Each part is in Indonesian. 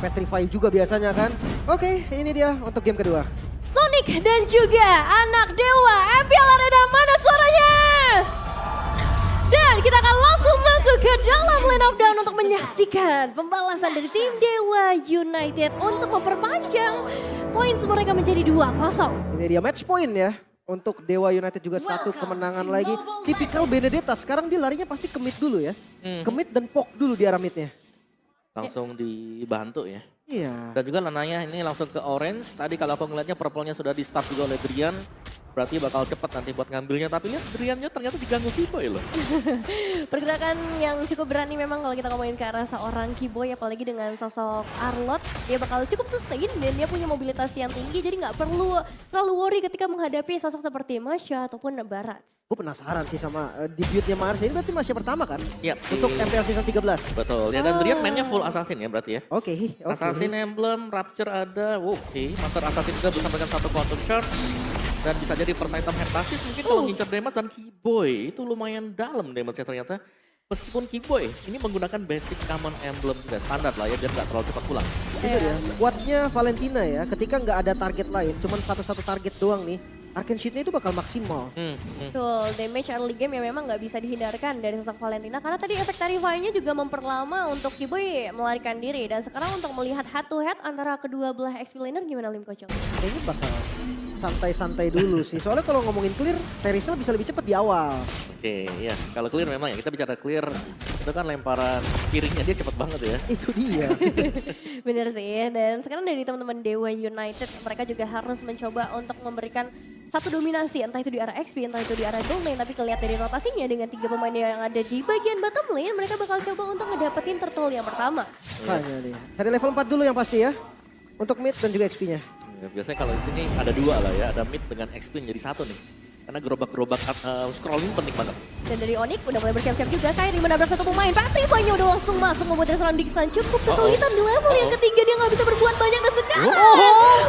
Petrify juga biasanya kan. Oke, ini dia untuk game kedua. Sonic dan juga anak dewa MPL Arena, mana suaranya? Dan kita akan langsung masuk ke dalam line up down untuk menyaksikan pembalasan dari tim Dewa United untuk memperpanjang poin mereka menjadi 2-0. Ini dia match point ya. Untuk Dewa United juga satu kemenangan lagi. Tipikal Benedetta, sekarang dia larinya pasti ke mid dulu ya. Ke mid dan poke dulu di arah midnya. Langsung dibantu ya. Iya. Dan juga Lanaya ini langsung ke orange. Tadi kalau aku ngeliatnya purple-nya sudah di start juga oleh Drian. Berarti bakal cepet nanti buat ngambilnya. Tapi lihat Driannya ternyata diganggu Kiboy loh. Pergerakan yang cukup berani memang kalau kita ngomongin ke arah seorang Kiboy, apalagi dengan sosok Arlot. Dia bakal cukup sustain dan dia punya mobilitas yang tinggi. Jadi nggak perlu terlalu worry ketika menghadapi sosok seperti Masya ataupun Barat. Gue penasaran sih sama debutnya Marsha. Ini berarti masih pertama kan? Iya. Untuk MPL Season 13. Betul. Ya dan Drian mainnya full assassin ya berarti ya. Oke. Assassin Emblem, Rapture ada. Oke. Master Assassin juga bisa dengan satu Quantum Charge. Dan bisa jadi first item Heptasis mungkin kalau ngincer damage dan Kiboy. Itu lumayan dalam damage-nya ternyata. Meskipun Kiboy ini menggunakan basic common emblem juga standar lah ya, biar nggak terlalu cepat pulang. Itu dia. Kuatnya Valentina ya, ketika nggak ada target lain, cuman satu-satu target doang nih. Arcane Shield-nya itu bakal maksimal. Betul, damage early game yang memang nggak bisa dihindarkan dari sosok Valentina. Karena tadi efek Tarify-nya juga memperlama untuk Kiboy melarikan diri. Dan sekarang untuk melihat head to head antara kedua belah XP laner gimana Lim Kocok? Kayaknya bakal santai-santai dulu sih. Soalnya kalau ngomongin clear, Terisel bisa lebih cepat di awal. Oke, ya. Kalau clear memang ya, kita bicara clear, itu kan lemparan piringnya dia cepet banget ya. Itu dia. Bener sih, dan sekarang dari teman-teman Dewa United, mereka juga harus mencoba untuk memberikan satu dominasi, entah itu di arah XP, entah itu di arah gold lane, tapi kelihatan dari rotasinya dengan 3 pemain yang ada di bagian bottom lane, mereka bakal coba untuk ngedapetin turtle yang pertama. Makanya nih. Cari level 4 dulu yang pasti ya. Untuk mid dan juga XP-nya. Ya, biasanya kalau di sini ada dua lah ya, ada mid dengan XP jadi satu nih. Karena gerobak-gerobak scrolling penting banget. Dan dari Onyx udah mulai bersiap-siap juga, Kairi menabrak satu pemain, Patrify-nya udah langsung masuk membuat seorang Dixon cukup kesulitan di level yang ketiga, dia nggak bisa berbuat banyak dan sekarang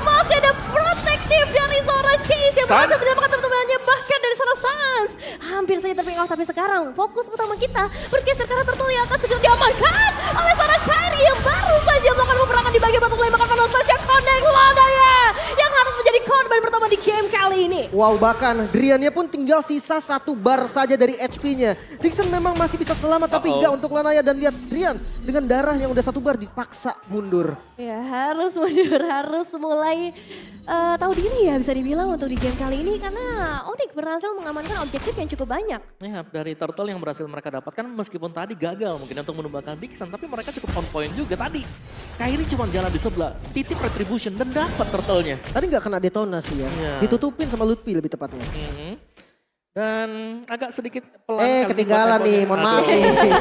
masih ada protektif dari seorang Case yang berhasil menyelamatkan teman-temannya, bahkan dari seorang Sans. Hampir saja terpick off, tapi sekarang fokus utama kita bergeser karena turtle yang akan segera diamankan oleh seorang Kairi yang baru saja melakukan peperangan di bagian bottom lane, bahkan Manon Sasha Connect Lanaya yang harus menjadi korban pertama di game kali ini. Wow, bahkan Driannya pun tinggal sisa 1 bar saja dari HP-nya. Dixon memang masih bisa selamat tapi enggak untuk Lanaya, dan lihat Drian dengan darah yang udah 1 bar dipaksa mundur. Ya harus mundur, harus mulai tahu diri ya bisa dibilang untuk di game kali ini karena Onyx berhasil mengamankan objektif yang cukup banyak. Ya, dari turtle yang berhasil mereka dapatkan meskipun tadi gagal mungkin untuk menumbangkan Dixon, tapi mereka cukup on point juga tadi. Kairi cuma jalan di sebelah, titip retribution dan dapat turtle-nya. Tadi nggak kena detonasi ya. Iya. Ditutupin sama Lutfi lebih tepatnya. Dan agak sedikit pelan. kali Ketinggalan buat nih, ekornya. mohon maaf Aduh. nih.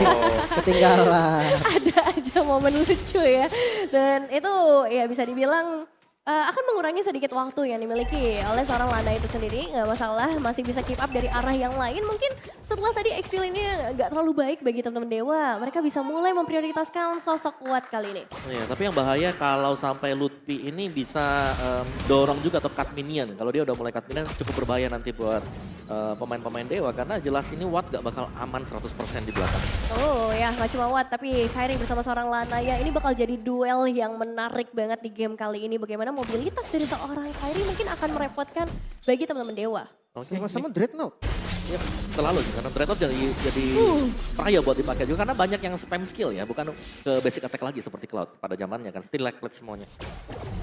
Ketinggalan. Ada aja momen lucu ya. Dan itu ya bisa dibilang akan mengurangi sedikit waktu yang dimiliki oleh seorang Lana itu sendiri. Nggak masalah, masih bisa keep up dari arah yang lain. Mungkin setelah tadi XP ini nggak terlalu baik bagi teman-teman Dewa. Mereka bisa mulai memprioritaskan sosok kuat kali ini. Iya, tapi yang bahaya kalau sampai Lutfi ini bisa dorong juga atau cut minion. Kalau dia udah mulai cut minion cukup berbahaya nanti buat pemain-pemain Dewa. Karena jelas ini Watt gak bakal aman 100% di belakang. Oh ya, nggak cuma Watt, tapi Kairi bersama seorang Lanaya ini bakal jadi duel yang menarik banget di game kali ini. Bagaimana mobilitas dari seorang Kairi mungkin akan merepotkan bagi teman-teman Dewa. Oke, Sama-sama Dreadnought. ya, terlalu sih, karena Dreadnought jadi bahaya buat dipakai juga. Karena banyak yang spam skill ya, bukan ke basic attack lagi seperti Cloud pada zamannya kan. Still like plate semuanya.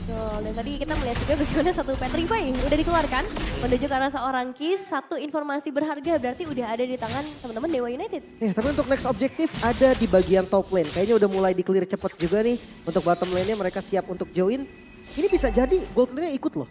Betul, dan tadi kita melihat juga bagaimana satu Petrify udah dikeluarkan menuju ke arah seorang Kiss. Satu informasi berharga berarti udah ada di tangan teman-teman Dewa United. Tapi untuk next objektif ada di bagian top lane. Kayaknya udah mulai di-clear cepet juga nih. Untuk bottom lane-nya mereka siap untuk join. Ini bisa jadi gold lane-nya ikut loh.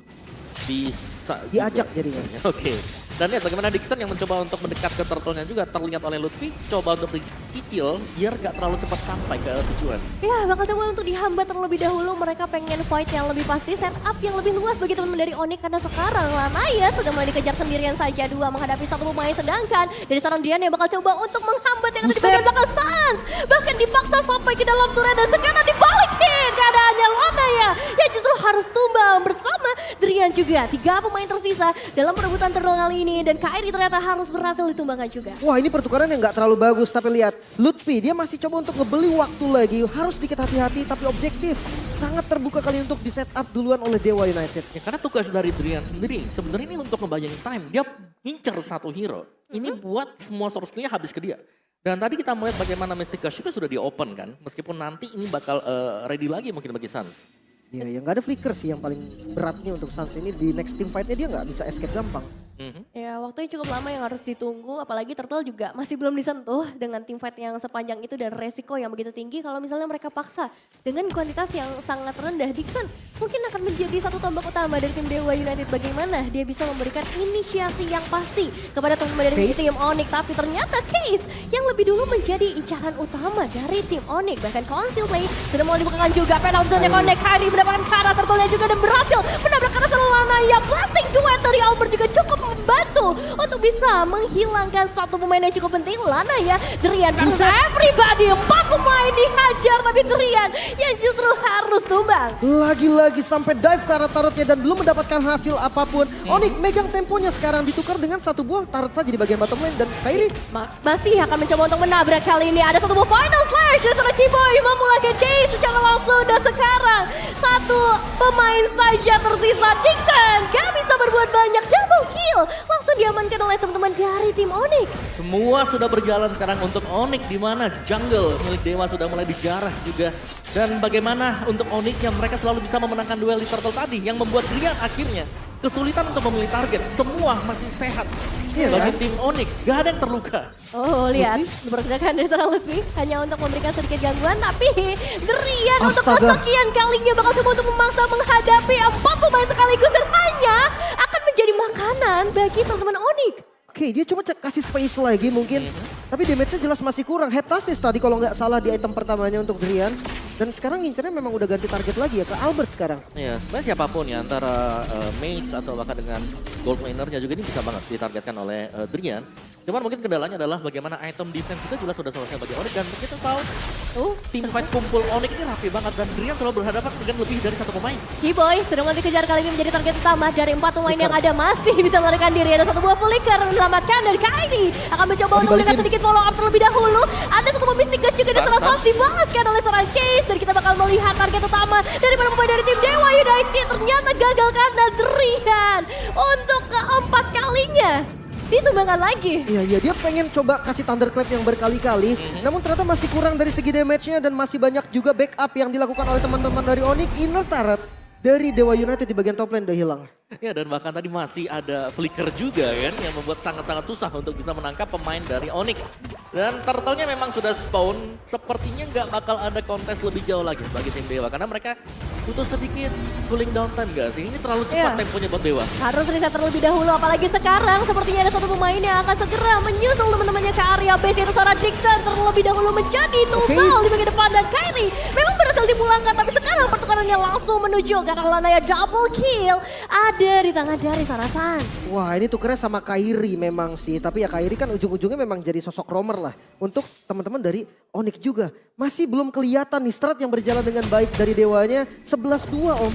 Bisa Diajak juga. jadinya. Oke. Dan lihat bagaimana Dixon yang mencoba untuk mendekat ke turtle-nya juga terlihat oleh Lutfi. Coba untuk dicicil biar gak terlalu cepat sampai ke tujuan. Ya, bakal coba untuk dihambat terlebih dahulu. Mereka pengen fight yang lebih pasti, setup yang lebih luas bagi teman-teman dari Onyx. Karena sekarang Lanaya sudah mulai dikejar sendirian saja dua menghadapi satu pemain. Sedangkan dari seorang Dian yang bakal coba untuk menghambat yang ada di bagian belakang Stans. Bahkan dipaksa sampai ke dalam turret dan sekarang dibalikin keadaannya Lanaya yang justru harus tumbang bersama Drian juga juga 3 pemain tersisa dalam perebutan turtle kali ini. Dan Kairi ternyata harus berhasil ditumbangkan juga. Wah ini pertukaran yang nggak terlalu bagus, tapi lihat Lutfi dia masih coba untuk ngebeli waktu lagi. Harus sedikit hati-hati tapi objektif. Sangat terbuka kali untuk di setup duluan oleh Dewa United. Ya, karena tugas dari Drian sendiri sebenarnya ini untuk ngebayangin time. Dia ngincer satu hero. Ini buat semua source skill-nya habis ke dia. Dan tadi kita melihat bagaimana Mystic Gush juga sudah di open kan. Meskipun nanti ini bakal ready lagi mungkin bagi Suns. Iya, yang nggak ada flicker sih yang paling beratnya untuk Suns ini. Di next team fight-nya dia nggak bisa escape gampang. Ya waktunya cukup lama yang harus ditunggu, apalagi Turtle juga masih belum disentuh dengan tim fight yang sepanjang itu dan resiko yang begitu tinggi. Kalau misalnya mereka paksa dengan kuantitas yang sangat rendah, Dixon mungkin akan menjadi satu tombak utama dari tim Dewa United. Bagaimana dia bisa memberikan inisiasi yang pasti kepada teman-teman dari tim Onyx. Tapi ternyata Case yang lebih dulu menjadi incaran utama dari tim Onyx. Bahkan Conceal Play sudah mau dibukakan juga, penalti Connect. Kairi mendapatkan Kara Turtle juga dan berhasil menabrak Kara Lana. Ya blasting duet dari Albert juga cukup membantu untuk bisa menghilangkan satu pemain yang cukup penting. Lana ya, Drian versus everybody. 4 pemain dihajar tapi Drian yang justru harus tumbang. Lagi-lagi sampai dive ke arah turretnya dan belum mendapatkan hasil apapun. Onyx megang temponya sekarang ditukar dengan satu buah turret saja di bagian bottom lane. Dan Kairi masih akan mencoba untuk menabrak kali ini. Ada satu buah final slash dari seorang Kiboy memulai chase secara langsung. Dan sekarang satu pemain saja tersisa. Dixon gak bisa berbuat banyak, double kill langsung diamankan oleh teman-teman dari tim Onyx. Semua sudah berjalan sekarang untuk Onyx, di mana jungle milik Dewa sudah mulai dijarah juga. Dan bagaimana untuk Onyx yang mereka selalu bisa memenangkan duel di turtle tadi yang membuat Drian akhirnya kesulitan untuk memilih target. Semua masih sehat bagi tim Onyx, gak ada yang terluka. Oh lihat, pergerakan dari seorang Lutfi hanya untuk memberikan sedikit gangguan, tapi Drian untuk kesekian kalinya bakal coba untuk memaksa menghadapi 4 pemain sekaligus dan hanya akan menjadi makanan bagi teman-teman Onyx. Oke, dia coba kasih space lagi mungkin. Tapi damage-nya jelas masih kurang. Heptasis tadi kalau nggak salah di item pertamanya untuk Drian. Dan sekarang ngincernya memang udah ganti target lagi ya ke Albert sekarang. Ya, sebenarnya siapapun ya, antara mage atau bahkan dengan gold laner-nya juga ini bisa banget ditargetkan oleh Drian. Cuman mungkin kendalanya adalah bagaimana item defense juga jelas sudah selesai bagi Onyx. Dan kita tahu tim fight kumpul Onyx ini rapi banget dan Drian selalu berhadapan dengan lebih dari satu pemain. Kiboy sedang dikejar kali ini menjadi target utama dari 4 pemain yang ada, masih bisa melarikan diri. Ada satu buah flicker menyelamatkan dari Kairi. Akan mencoba untuk memberikan sedikit follow up terlebih dahulu. Ada satu buah Mystic Gush juga di salah satu dibalaskan oleh seorang Case. Dan kita bakal melihat target utama dari para pemain dari tim Dewa United. Ternyata gagal karena Drian untuk keempat kalinya ditumbangkan lagi. Iya, dia pengen coba kasih Thunderclap yang berkali-kali. Namun ternyata masih kurang dari segi damage-nya dan masih banyak juga backup yang dilakukan oleh teman-teman dari Onyx. Inner turret dari Dewa United di bagian top lane udah hilang. Ya, dan bahkan tadi masih ada flicker juga kan yang membuat sangat-sangat susah untuk bisa menangkap pemain dari Onyx. Dan turtle-nya memang sudah spawn, sepertinya nggak bakal ada kontes lebih jauh lagi bagi tim Dewa. Karena mereka butuh sedikit cooling down time gak sih? Ini terlalu cepat temponya buat Dewa. Harus reset terlebih dahulu, apalagi sekarang sepertinya ada satu pemain yang akan segera menyusul teman-temannya ke area base, yaitu seorang Dixon. Terlebih dahulu menjadi tumbal di bagian depan dan Kairi memang berhasil dipulangkan. Tapi sekarang pertukarannya langsung menuju ke arah Lana, ya double kill ada di tangan dari Sarasan. Wah ini tukernya sama Kairi memang sih. Tapi ya Kairi kan ujung-ujungnya memang jadi sosok roamer lah. Untuk teman-teman dari Onyx juga. Masih belum kelihatan nih strat yang berjalan dengan baik dari Dewanya. 11-2 Om.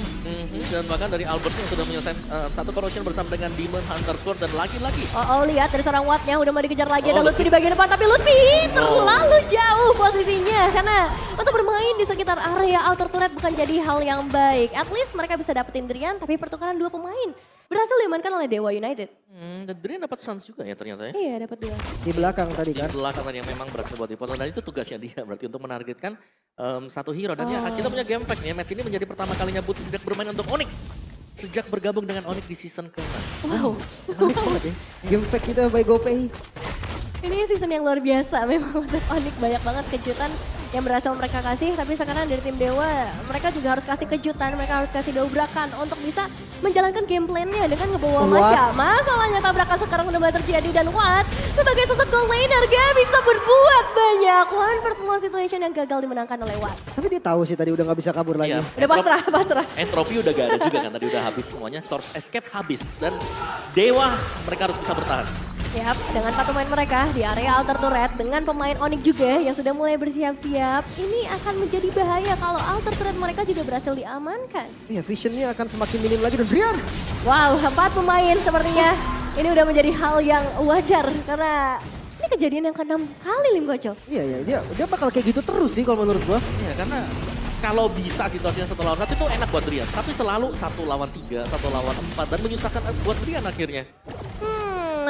Dan bahkan dari Albert yang sudah menyelesaikan satu corruption bersama dengan Demon Hunter Sword. Dan lagi-lagi. Lihat dari seorang Wattnya udah mau dikejar lagi. Ada Lutfi di bagian depan. Tapi Lutfi terlalu jauh posisinya. Karena untuk bermain di sekitar area outer turret bukan jadi hal yang baik. At least mereka bisa dapetin Drian. Tapi pertukaran 2 pemain berhasil diamankan oleh Dewa United. Dan Drian dapat Suns juga ya ternyata ya. Iya dapat 2. Di belakang tadi kan. Di belakang tadi yang memang berhasil buat dipotong. Dan itu tugasnya dia berarti untuk menargetkan satu hero. Dan ya kita punya game pack nih. Match ini menjadi pertama kalinya Boots sejak bermain untuk Onyx. Sejak bergabung dengan Onyx di season ke-6. Wow. Menarik banget ya. Game pack kita by GoPay. Ini season yang luar biasa memang untuk Onyx, banyak banget kejutan yang berhasil mereka kasih. Tapi sekarang dari tim Dewa mereka juga harus kasih kejutan, mereka harus kasih dobrakan untuk bisa menjalankan game plan-nya dengan ngebawa Macha. Masalahnya tabrakan sekarang udah mulai terjadi dan Watt sebagai sosok gold laner gak bisa berbuat banyak. One versus one situation yang gagal dimenangkan oleh Watt. Tapi dia tahu sih tadi udah gak bisa kabur lagi. Udah pasrah. Entropy udah gak ada juga kan, tadi udah habis semuanya. Source escape habis dan Dewa mereka harus bisa bertahan. Yap, dengan 4 pemain mereka di area outer turret dengan pemain Onyx juga yang sudah mulai bersiap-siap. Ini akan menjadi bahaya kalau outer turret mereka juga berhasil diamankan. Iya, visionnya akan semakin minim lagi dan Drian. Wow, 4 pemain sepertinya ini udah menjadi hal yang wajar karena ini kejadian yang ke-6 kali Lim Gocil. Iya, dia bakal kayak gitu terus sih kalau menurut gua. Iya, karena kalau bisa situasinya 1 lawan 1 itu enak buat Drian. Tapi selalu 1 lawan 3, 1 lawan 4 dan menyusahkan buat Drian akhirnya.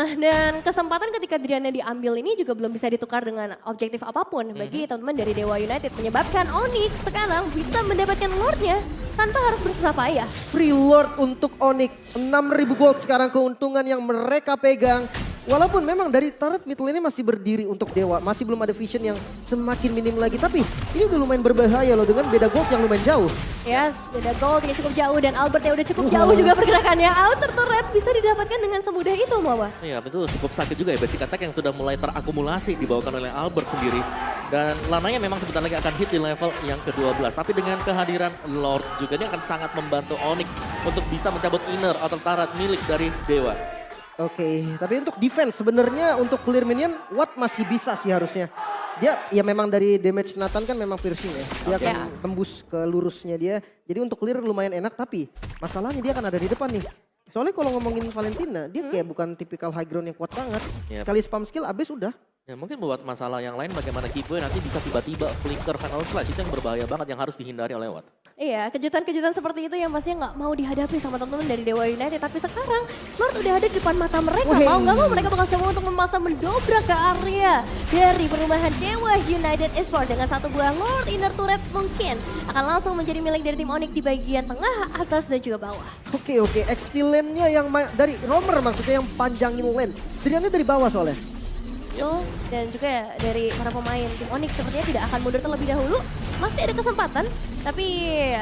Dan kesempatan ketika Driannya diambil ini juga belum bisa ditukar dengan objektif apapun bagi teman-teman dari Dewa United. Menyebabkan Onyx sekarang bisa mendapatkan Lordnya tanpa harus bersusah payah. Free Lord untuk Onyx. 6.000 gold sekarang keuntungan yang mereka pegang. Walaupun memang dari turret mid lane ini masih berdiri untuk Dewa. Masih belum ada vision yang semakin minim lagi. Tapi ini udah lumayan berbahaya loh dengan beda gold yang lumayan jauh. Yes, beda gold yang cukup jauh dan Albert yang udah cukup jauh juga pergerakannya. Outer turret bisa didapatkan dengan semudah itu Mama. Iya betul, cukup sakit juga ya basic attack yang sudah mulai terakumulasi dibawakan oleh Albert sendiri. Dan Lanaya memang sebentar lagi akan hit di level yang ke-12. Tapi dengan kehadiran Lord juga ini akan sangat membantu Onyx untuk bisa mencabut inner outer turret milik dari Dewa. Oke, tapi untuk defense sebenarnya untuk clear minion Watt masih bisa sih harusnya. Dia ya memang dari damage Nathan kan memang piercing ya. Dia akan tembus ke lurusnya dia. Jadi untuk clear lumayan enak tapi masalahnya dia akan ada di depan nih. Soalnya kalau ngomongin Valentina dia kayak bukan tipikal high ground yang kuat banget. Sekali spam skill abis udah. Ya mungkin buat masalah yang lain bagaimana Keyboy nanti bisa tiba-tiba flicker final slash itu yang berbahaya banget yang harus dihindari oleh Watt. Iya, kejutan-kejutan seperti itu yang pastinya nggak mau dihadapi sama teman-teman dari Dewa United. Tapi sekarang Lord udah ada di depan mata mereka. Mau nggak mau mereka bakal coba untuk memasang mendobrak ke area dari perumahan Dewa United Esports. Dengan 1 buah Lord inner turret mungkin akan langsung menjadi milik dari tim Onyx di bagian tengah, atas dan juga bawah. Oke, XP lane-nya yang dari Romer maksudnya yang panjangin lane. Driannya dari bawah soalnya. Dan juga dari para pemain tim Onyx sepertinya tidak akan mundur terlebih dahulu. Masih ada kesempatan, tapi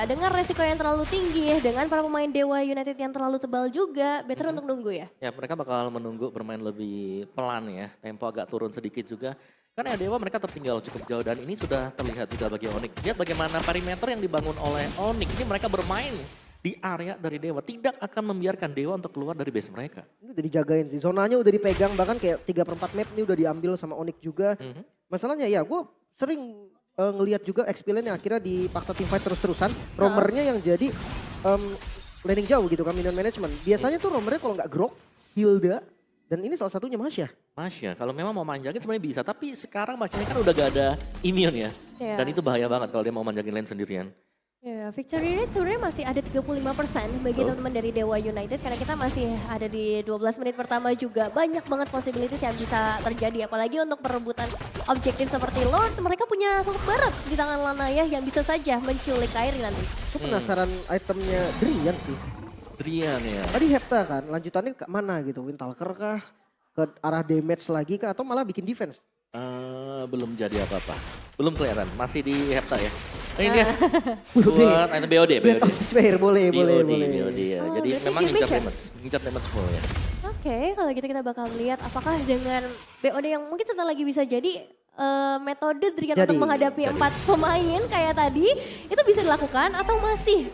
dengan resiko yang terlalu tinggi, dengan para pemain Dewa United yang terlalu tebal juga, better untuk nunggu ya. Ya mereka bakal menunggu bermain lebih pelan ya, tempo agak turun sedikit juga. Karena Dewa mereka tertinggal cukup jauh dan ini sudah terlihat juga bagi Onyx. Lihat bagaimana perimeter yang dibangun oleh Onyx, ini mereka bermain di area dari Dewa. Tidak akan membiarkan Dewa untuk keluar dari base mereka. Ini udah dijagain sih, zonanya udah dipegang bahkan kayak 3/4 map ini udah diambil sama Onyx juga. Masalahnya ya gue sering ngelihat juga XP lane yang akhirnya dipaksa teamfight terus-terusan. Romernya yang jadi laning jauh gitu kan, minion management. Biasanya tuh Romernya kalau nggak Grok, Hilda, dan ini salah satunya Masya. Masya, kalau memang mau manjangin sebenarnya bisa. Tapi sekarang Masya kan udah gak ada immune ya. Dan itu bahaya banget kalau dia mau manjangin lane sendirian. Ya, victory rate sebenarnya masih ada 35% bagi teman-teman dari Dewa United karena kita masih ada di 12 menit pertama juga. Banyak banget possibilities yang bisa terjadi apalagi untuk perebutan objektif seperti Lord. Mereka punya sosok barat di tangan Lanaya yang bisa saja menculik Kairi nanti. Aku penasaran itemnya Drian sih. Drian ya. Tadi Hepta kan, lanjutannya ke mana gitu? Windtalker kah? Ke arah damage lagi kah? Atau malah bikin defense? Belum jadi apa-apa. Belum kelihatan, masih di Hepta ya. Ini dia buat item BOD. Blade of Despair, boleh. BOD ya. Oh, Jadi berarti memang damage ngincar damage full ya. Oke, kalau gitu kita bakal lihat apakah dengan BOD yang mungkin sebentar lagi bisa jadi metode Drian untuk menghadapi 4 pemain kayak tadi itu bisa dilakukan atau masih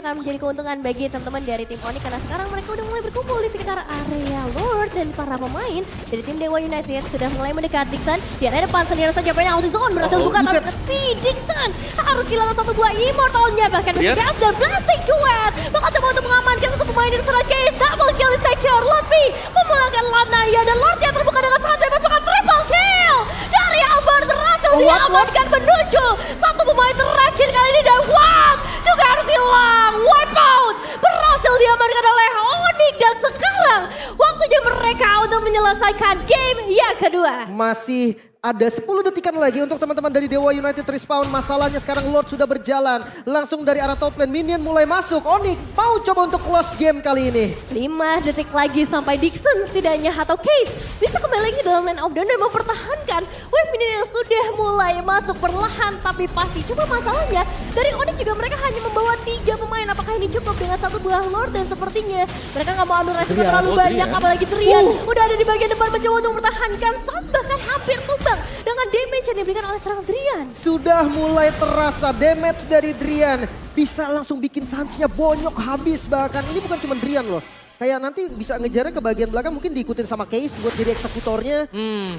akan menjadi keuntungan bagi teman-teman dari tim Onyx karena sekarang mereka udah mulai berkumpul di sekitar area Lord dan para pemain dari tim Dewa United sudah mulai mendekat. Dixon di area depan sendiri saja pengen ulti zone berhasil buka tapi Dixon harus kehilangan 1 buah immortalnya bahkan Death dan blasting duet bakal coba untuk mengamankan 1 pemain dari serangan case double kill insecure Lotfi memulangkan Lanaya dan Lord yang terbuka dengan sangat bebas bahkan triple kill dari Albert berhasil diamankan menuju 1 pemain terakhir kali ini dan Watt juga harus hilang. Wipe out berhasil diamankan oleh Onyx dan sekarang waktunya mereka untuk menyelesaikan game yang kedua. Masih ada 10 detikan lagi untuk teman-teman dari Dewa United respawn. Masalahnya sekarang Lord sudah berjalan. Langsung dari arah top lane minion mulai masuk. Onyx mau coba untuk close game kali ini. 5 detik lagi sampai Dixon setidaknya atau Case bisa kembali lagi dalam lane of down dan mempertahankan wave minion yang sudah mulai masuk perlahan tapi pasti. Cuma masalahnya dari Onyx juga mereka hanya membawa 3 pemain. Apakah ini cukup dengan 1 buah Lord dan sepertinya mereka nggak mau ambil resiko terlalu banyak. Apalagi Drian udah ada di bagian depan mencoba untuk mempertahankan Sons bahkan hampir tumbang dengan damage yang diberikan oleh serangan Drian. Sudah mulai terasa damage dari Drian. Bisa langsung bikin Sansnya bonyok habis bahkan. Ini bukan cuma Drian loh. Kayak nanti bisa ngejarnya ke bagian belakang mungkin diikutin sama Case buat jadi eksekutornya.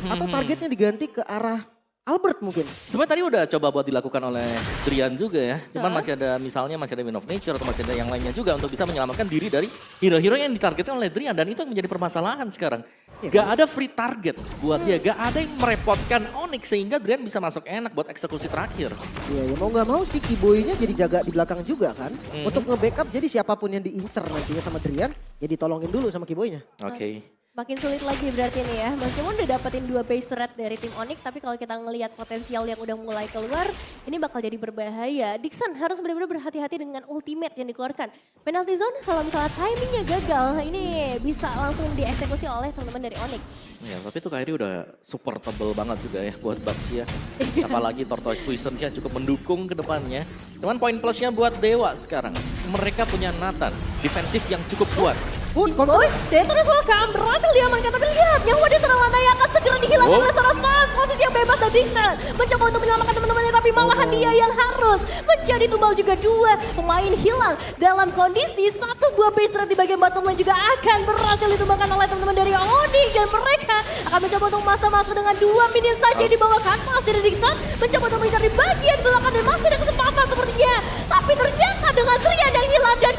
Atau targetnya diganti ke arah Albert mungkin. Sebenarnya tadi udah coba buat dilakukan oleh Drian juga ya. Cuman masih ada misalnya masih ada Wind of Nature atau masih ada yang lainnya juga untuk bisa menyelamatkan diri dari hero-hero yang ditargetkan oleh Drian. Dan itu yang menjadi permasalahan sekarang. Gak ada free target buat dia, gak ada yang merepotkan Onyx sehingga Drian bisa masuk enak buat eksekusi terakhir. Iya ya mau gak mau sih Kiboy-nya jadi jaga di belakang juga kan. Untuk nge-backup jadi siapapun yang diincer nantinya sama Drian ya ditolongin dulu sama Kiboy-nya. Oke. Makin sulit lagi berarti nih ya. Meskipun udah dapetin 2 base turret dari tim Onyx, tapi kalau kita ngelihat potensial yang udah mulai keluar, ini bakal jadi berbahaya. Dixon harus benar-benar berhati-hati dengan ultimate yang dikeluarkan. Penalty zone kalau misalnya timingnya gagal, ini bisa langsung dieksekusi oleh teman-teman dari Onyx. Ya, tapi itu Kairi udah supportable banget juga ya buat Baxi ya. Apalagi Tortoise Poison-nya cukup mendukung ke depannya. Cuman poin plusnya buat Dewa sekarang. Mereka punya Nathan, defensif yang cukup kuat. Kiboy, Detonis welcome, berhasil diamankan, tapi lihat nyawa dia sedang lantai akan segera dihilangkan oleh seorang Smash. Posisi yang bebas dan Dixon mencoba untuk menyelamatkan teman-temannya, tapi malahan dia yang harus menjadi tumbal juga. 2 pemain hilang dalam kondisi 1 buah base turret di bagian bottom lane juga akan berhasil ditumbangkan oleh teman-teman dari Onyx. Dan mereka akan mencoba untuk masuk dengan 2 minion saja di bawah kan. Masih ada Dixon mencoba untuk mengejar di bagian belakang dan masih ada kesempatan sepertinya. Tapi ternyata dengan Drian yang hilang dan